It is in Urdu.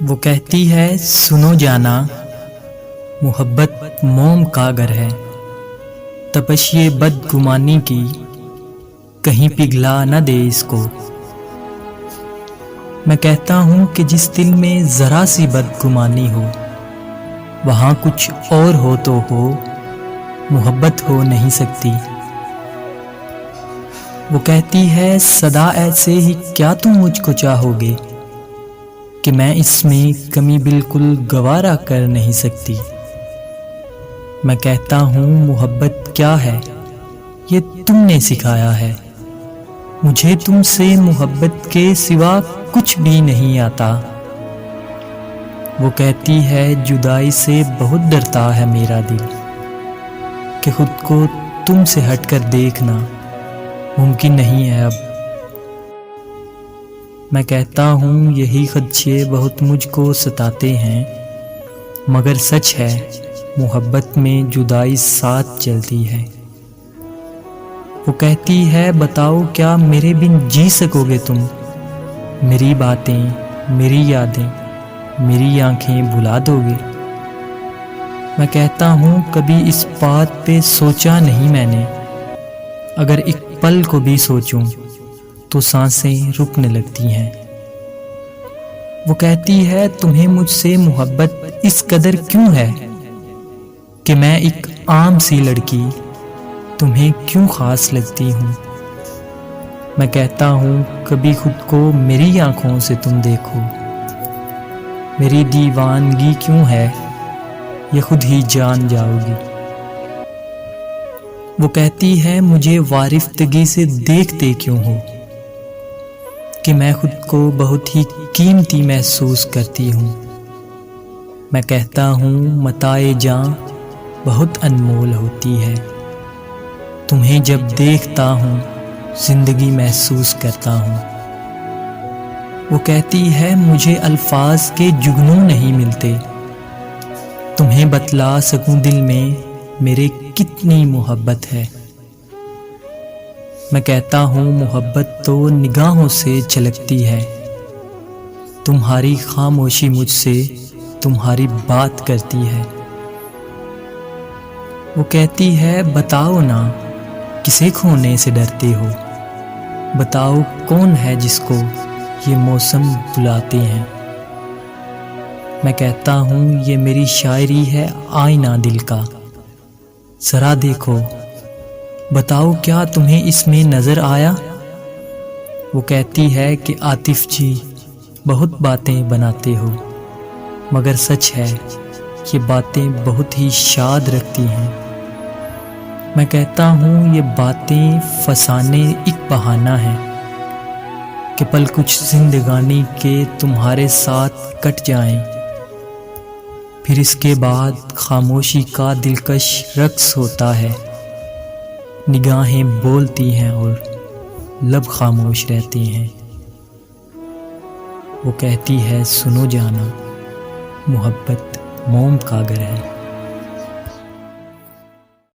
وہ کہتی ہے سنو جانا، محبت موم کا گر ہے، تپش یہ بدگمانی کی کہیں پگھلا نہ دے اس کو۔ میں کہتا ہوں کہ جس دل میں ذرا سی بدگمانی ہو، وہاں کچھ اور ہو تو ہو، محبت ہو نہیں سکتی۔ وہ کہتی ہے سدا ایسے ہی کیا تم مجھ کو چاہو گے کہ میں اس میں کمی بالکل گوارا کر نہیں سکتی۔ میں کہتا ہوں محبت کیا ہے یہ تم نے سکھایا ہے، مجھے تم سے محبت کے سوا کچھ بھی نہیں آتا۔ وہ کہتی ہے جدائی سے بہت ڈرتا ہے میرا دل، کہ خود کو تم سے ہٹ کر دیکھنا ممکن نہیں ہے اب۔ میں کہتا ہوں یہی خدشے بہت مجھ کو ستاتے ہیں، مگر سچ ہے محبت میں جدائی ساتھ چلتی ہے۔ وہ کہتی ہے بتاؤ کیا میرے بن جی سکو گے تم، میری باتیں، میری یادیں، میری آنکھیں بھلا دو گے۔ میں کہتا ہوں کبھی اس بات پہ سوچا نہیں میں نے، اگر ایک پل کو بھی سوچوں تو سانسیں رکنے لگتی ہیں۔ وہ کہتی ہے تمہیں مجھ سے محبت اس قدر کیوں ہے کہ میں ایک عام سی لڑکی تمہیں کیوں خاص لگتی ہوں۔ میں کہتا ہوں کبھی خود کو میری آنکھوں سے تم دیکھو، میری دیوانگی کیوں ہے یہ خود ہی جان جاؤ گی۔ وہ کہتی ہے مجھے وارفتگی سے دیکھتے کیوں ہو کہ میں خود کو بہت ہی قیمتی محسوس کرتی ہوں۔ میں کہتا ہوں متاع جاں بہت انمول ہوتی ہے، تمہیں جب دیکھتا ہوں زندگی محسوس کرتا ہوں۔ وہ کہتی ہے مجھے الفاظ کے جگنوں نہیں ملتے، تمہیں بتلا سکوں دل میں میرے کتنی محبت ہے۔ میں کہتا ہوں محبت تو نگاہوں سے چھلکتی ہے، تمہاری خاموشی مجھ سے تمہاری بات کرتی ہے۔ وہ کہتی ہے بتاؤ نا کسے کھونے سے ڈرتے ہو، بتاؤ کون ہے جس کو یہ موسم بلاتے ہیں۔ میں کہتا ہوں یہ میری شاعری ہے آئینہ دل کا، ذرا دیکھو بتاؤ کیا تمہیں اس میں نظر آیا۔ وہ کہتی ہے کہ عاطف جی بہت باتیں بناتے ہو، مگر سچ ہے یہ باتیں بہت ہی شاد رکھتی ہیں۔ میں کہتا ہوں یہ باتیں فسانے ایک بہانہ ہے کہ پل کچھ زندگانی کے تمہارے ساتھ کٹ جائیں، پھر اس کے بعد خاموشی کا دلکش رقص ہوتا ہے، نگاہیں بولتی ہیں اور لب خاموش رہتے ہیں۔ وہ کہتی ہے سنو جانا، محبت موم کا گر ہے۔